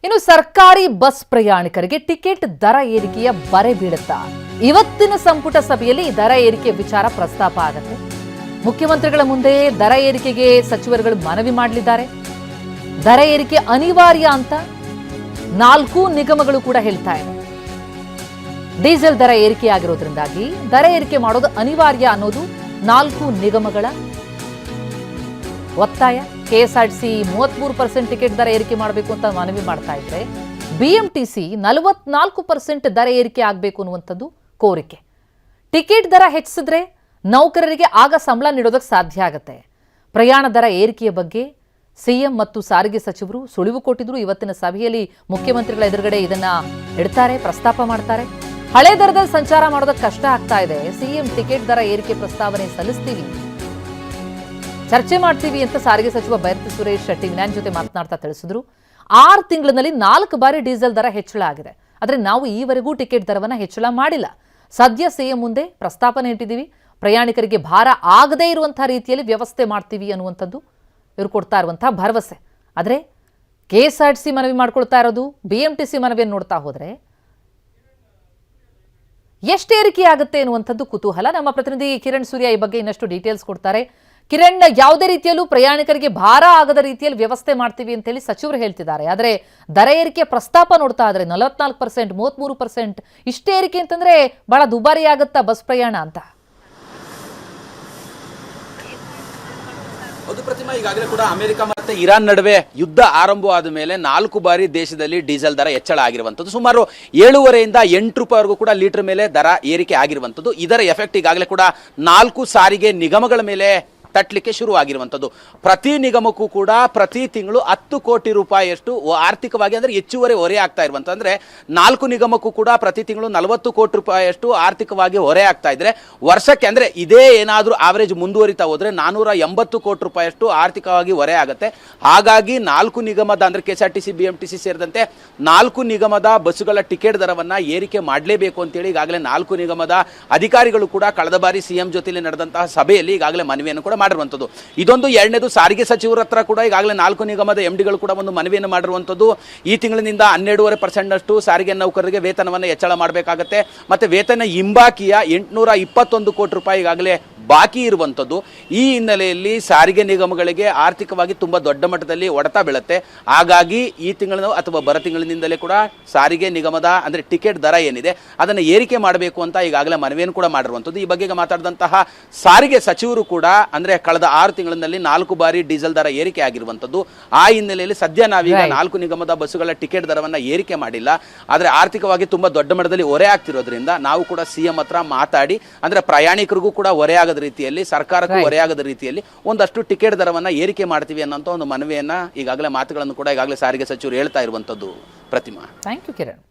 ಇನ್ನು ಸರ್ಕಾರಿ ಬಸ್ ಪ್ರಯಾಣಿಕರಿಗೆ ಟಿಕೆಟ್ ದರ ಏರಿಕೆಯ ಬರೆ ಬೀಳುತ್ತಾ ಇವತ್ತಿನ ಸಂಪುಟ ಸಭೆಯಲ್ಲಿ ದರ ಏರಿಕೆ ವಿಚಾರ ಪ್ರಸ್ತಾಪ ಆಗುತ್ತೆ. ಮುಖ್ಯಮಂತ್ರಿಗಳ ಮುಂದೆ ದರ ಏರಿಕೆಗೆ ಸಚಿವರುಗಳು ಮನವಿ ಮಾಡಲಿದ್ದಾರೆ. ದರ ಏರಿಕೆ ಅನಿವಾರ್ಯ ಅಂತ 4 ನಿಗಮಗಳು ಕೂಡ ಹೇಳ್ತಾ ಇದೆ. ಡೀಸೆಲ್ ದರ ಏರಿಕೆ ಆಗಿರೋದ್ರಿಂದಾಗಿ ದರ ಏರಿಕೆ ಮಾಡೋದು ಅನಿವಾರ್ಯ ಅನ್ನೋದು 4 ನಿಗಮಗಳ ಒತ್ತಾಯ. ಕೆಎಸ್ಆರ್ಟಿಸಿ 33% ಟಿಕೆಟ್ ದರ ಏರಿಕೆ ಮಾಡಬೇಕು ಅಂತ ಮನವಿ ಮಾಡ್ತಾ ಇದ್ರೆ, ಬಿಎಂಟಿಸಿ 44% ದರ ಏರಿಕೆ ಆಗಬೇಕು ಅನ್ನುವಂಥದ್ದು ಕೋರಿಕೆ. ಟಿಕೆಟ್ ದರ ಹೆಚ್ಚಿಸಿದ್ರೆ ನೌಕರರಿಗೆ ಆಗ ಸಂಬಳ ನೀಡೋದಕ್ಕೆ ಸಾಧ್ಯ ಆಗುತ್ತೆ. ಪ್ರಯಾಣ ದರ ಏರಿಕೆಯ ಬಗ್ಗೆ ಸಿಎಂ ಮತ್ತು ಸಾರಿಗೆ ಸಚಿವರು ಸುಳಿವು ಕೊಟ್ಟಿದ್ರು. ಇವತ್ತಿನ ಸಭೆಯಲ್ಲಿ ಮುಖ್ಯಮಂತ್ರಿಗಳ ಎದುರುಗಡೆ ಇದನ್ನ ಇಡ್ತಾರೆ, ಪ್ರಸ್ತಾಪ ಮಾಡ್ತಾರೆ. ಹಳೆ ದರದಲ್ಲಿ ಸಂಚಾರ ಮಾಡೋದಕ್ಕೆ ಕಷ್ಟ ಆಗ್ತಾ ಇದೆ. ಸಿಎಂ ಟಿಕೆಟ್ ದರ ಏರಿಕೆ ಪ್ರಸ್ತಾವನೆ ಸಲ್ಲಿಸ್ತೀವಿ, ಚರ್ಚೆ ಮಾಡ್ತೀವಿ ಅಂತ ಸಾರಿಗೆ ಸಚಿವ ಬೈರತಿ ಸುರೇಶ್ ಟಿವಿ9 ಜೊತೆ ಮಾತನಾಡ್ತಾ ತಿಳಿಸಿದ್ರು. 6 ತಿಂಗಳಿನಲ್ಲಿ 4 ಬಾರಿ ಡೀಸೆಲ್ ದರ ಹೆಚ್ಚಳ ಆಗಿದೆ. ಆದರೆ ನಾವು ಈವರೆಗೂ ಟಿಕೆಟ್ ದರವನ್ನ ಹೆಚ್ಚಳ ಮಾಡಿಲ್ಲ. ಸದ್ಯ ಸಿಎಂ ಮುಂದೆ ಪ್ರಸ್ತಾಪನೆ ಇಟ್ಟಿದ್ದೀವಿ. ಪ್ರಯಾಣಿಕರಿಗೆ ಭಾರ ಆಗದೇ ಇರುವಂತಹ ರೀತಿಯಲ್ಲಿ ವ್ಯವಸ್ಥೆ ಮಾಡ್ತೀವಿ ಅನ್ನುವಂಥದ್ದು ಇವರು ಕೊಡ್ತಾ ಇರುವಂತಹ ಭರವಸೆ. ಆದರೆ ಕೆಎಸ್ಆರ್ಟಿಸಿ ಮನವಿ ಮಾಡ್ಕೊಳ್ತಾ ಇರೋದು, ಬಿಎಂಟಿಸಿ ಮನವಿಯನ್ನು ನೋಡ್ತಾ ಹೋದ್ರೆ ಎಷ್ಟು ಏರಿಕೆ ಆಗುತ್ತೆ ಅನ್ನುವಂಥದ್ದು ಕುತೂಹಲ. ನಮ್ಮ ಪ್ರತಿನಿಧಿ ಕಿರಣ್ ಸೂರ್ಯ ಈ ಬಗ್ಗೆ ಇನ್ನಷ್ಟು ಡೀಟೇಲ್ಸ್ ಕೊಡ್ತಾರೆ. ಕಿರಣ್, ಯಾವುದೇ ರೀತಿಯಲ್ಲೂ ಪ್ರಯಾಣಿಕರಿಗೆ ಭಾರ ಆಗದ ರೀತಿಯಲ್ಲಿ ವ್ಯವಸ್ಥೆ ಮಾಡ್ತೀವಿ ಅಂತ ಹೇಳಿ ಸಚಿವರು ಹೇಳ್ತಿದ್ದಾರೆ. ಆದರೆ ದರ ಏರಿಕೆ ಪ್ರಸ್ತಾಪ ನೋಡ್ತಾ ಇದ್ರೆ 44%, 33% ಇಷ್ಟೇ ಏರಿಕೆ ಅಂತಂದ್ರೆ ಬಹಳ ದುಬಾರಿ ಆಗುತ್ತಾ ಬಸ್ ಪ್ರಯಾಣ ಅಂತ? ಹೌದು ಪ್ರತಿಮಾ, ಈಗಾಗಲೇ ಕೂಡ ಅಮೆರಿಕ ಮತ್ತೆ ಇರಾನ್ ನಡುವೆ ಯುದ್ಧ ಆರಂಭವಾದ ಮೇಲೆ 4 ಬಾರಿ ದೇಶದಲ್ಲಿ ಡೀಸೆಲ್ ದರ ಹೆಚ್ಚಳ ಆಗಿರುವಂತದ್ದು. ಸುಮಾರು 7.5 ಇಂದ 8 ರೂಪಾಯಿವರೆಗೂ ಕೂಡ ಲೀಟರ್ ಮೇಲೆ ದರ ಏರಿಕೆ ಆಗಿರುವಂತದ್ದು. ಇದರ ಎಫೆಕ್ಟ್ ಈಗಾಗಲೇ ಕೂಡ 4 ಸಾರಿಗೆ ನಿಗಮಗಳ ಮೇಲೆ ತಟ್ಟಲಿಕ್ಕೆ ಶುರುವಾಗಿರುವಂಥದ್ದು. ಪ್ರತಿ ನಿಗಮಕ್ಕೂ ಕೂಡ ಪ್ರತಿ ತಿಂಗಳು 10 ಕೋಟಿ ರೂಪಾಯಿಯಷ್ಟು ಆರ್ಥಿಕವಾಗಿ ಅಂದ್ರೆ ಹೆಚ್ಚುವರಿ ಹೊರೆ ಆಗ್ತಾ ಇರುವಂತ, ಅಂದ್ರೆ 4 ನಿಗಮಕ್ಕೂ ಕೂಡ ಪ್ರತಿ ತಿಂಗಳು 40 ಕೋಟಿ ರೂಪಾಯಿಯಷ್ಟು ಆರ್ಥಿಕವಾಗಿ ಹೊರೆ ಆಗ್ತಾ ಇದ್ರೆ, ವರ್ಷಕ್ಕೆ ಅಂದ್ರೆ ಇದೇ ಏನಾದರೂ ಆವರೇಜ್ ಮುಂದುವರಿತಾ ಹೋದ್ರೆ 480 ಕೋಟಿ ರೂಪಾಯಿಯಷ್ಟು ಆರ್ಥಿಕವಾಗಿ ಹೊರೆ ಆಗುತ್ತೆ. ಹಾಗಾಗಿ 4 ನಿಗಮದ ಅಂದ್ರೆ ಕೆಎಸ್ಆರ್ಟಿಸಿ, ಬಿಎಂಟಿಸಿ ಸೇರಿದಂತೆ 4 ನಿಗಮದ ಬಸ್ಸುಗಳ ಟಿಕೆಟ್ ದರವನ್ನ ಏರಿಕೆ ಮಾಡಲೇಬೇಕು ಅಂತೇಳಿ ಈಗಾಗಲೇ 4 ನಿಗಮದ ಅಧಿಕಾರಿಗಳು ಕೂಡ ಕಳೆದ ಬಾರಿ ಸಿಎಂ ಜೊತೆಲಿ ನಡೆದಂತಹ ಸಭೆಯಲ್ಲಿ ಈಗಾಗಲೇ ಮನವಿಯನ್ನು ಕೂಡ ಮಾಡಿರುವಂಥದ್ದು. ಇದೊಂದು ಎರಡನೇದು. ಸಾರಿಗೆ ಸಚಿವರ ಹತ್ರ ಕೂಡ ಈಗಾಗಲೇ 4 ನಿಗಮದ ಎಂಡಿಗಳು ಕೂಡ ಒಂದು ಮನವಿಯನ್ನು ಮಾಡಿರುವಂಥದ್ದು. ಈ ತಿಂಗಳಿನಿಂದ 12.5% ಸಾರಿಗೆ ನೌಕರರಿಗೆ ವೇತನವನ್ನು ಹೆಚ್ಚಳ ಮಾಡಬೇಕಾಗತ್ತೆ. ಮತ್ತೆ ವೇತನ ಹಿಂಬಾಕಿಯ 821 ಕೋಟಿ ರೂಪಾಯಿ ಈಗಾಗಲೇ ಬಾಕಿ ಇರುವಂಥದ್ದು. ಈ ಹಿನ್ನೆಲೆಯಲ್ಲಿ ಸಾರಿಗೆ ನಿಗಮಗಳಿಗೆ ಆರ್ಥಿಕವಾಗಿ ತುಂಬಾ ದೊಡ್ಡ ಮಟ್ಟದಲ್ಲಿ ಹೊಡೆತ ಬೀಳುತ್ತೆ. ಹಾಗಾಗಿ ಈ ತಿಂಗಳ ಅಥವಾ ಬರ ತಿಂಗಳಿನಿಂದಲೇ ಕೂಡ ಸಾರಿಗೆ ನಿಗಮದ ಅಂದ್ರೆ ಟಿಕೆಟ್ ದರ ಏನಿದೆ ಅದನ್ನು ಏರಿಕೆ ಮಾಡಬೇಕು ಅಂತ ಈಗಾಗಲೇ ಮನವಿಯನ್ನು ಕೂಡ ಮಾಡಿರುವಂಥದ್ದು. ಈ ಬಗ್ಗೆ ಮಾತಾಡಿದಂತಹ ಸಾರಿಗೆ ಸಚಿವರು ಕೂಡ ಅಂದ್ರೆ ಕಳೆದ 6 ತಿಂಗಳಿನಲ್ಲಿ 4 ಬಾರಿ ಡೀಸೆಲ್ ದರ ಏರಿಕೆ ಆಗಿರುವಂಥದ್ದು. ಆ ಹಿನ್ನೆಲೆಯಲ್ಲಿ ಸದ್ಯ ನಾವೀಗ 4 ನಿಗಮದ ಬಸ್ಸುಗಳ ಟಿಕೆಟ್ ದರವನ್ನ ಏರಿಕೆ ಮಾಡಿಲ್ಲ. ಆದರೆ ಆರ್ಥಿಕವಾಗಿ ತುಂಬಾ ದೊಡ್ಡ ಮಟ್ಟದಲ್ಲಿ ಹೊರೆ ಆಗ್ತಿರೋದ್ರಿಂದ ನಾವು ಕೂಡ ಸಿಎಂ ಹತ್ರ ಮಾತಾಡಿ ಅಂದ್ರೆ ಪ್ರಯಾಣಿಕರಿಗೂ ಕೂಡ ಹೊರೆ ಆಗದ ರೀತಿಯಲ್ಲಿ, ಸರ್ಕಾರಕ್ಕೂ ಹೊರೆಯಾಗದ ರೀತಿಯಲ್ಲಿ ಒಂದಷ್ಟು ಟಿಕೆಟ್ ದರವನ್ನ ಏರಿಕೆ ಮಾಡ್ತೀವಿ ಅನ್ನೋ ಒಂದು ಮನವಿಯನ್ನ ಈಗಾಗಲೇ ಮಾತುಗಳನ್ನು ಕೂಡ ಈಗಾಗಲೇ ಸಾರಿಗೆ ಸಚಿವರು ಹೇಳ್ತಾ ಇರುವಂತದ್ದು. ಪ್ರತಿಮಾ, ಥ್ಯಾಂಕ್ ಯು ಕಿರಣ್.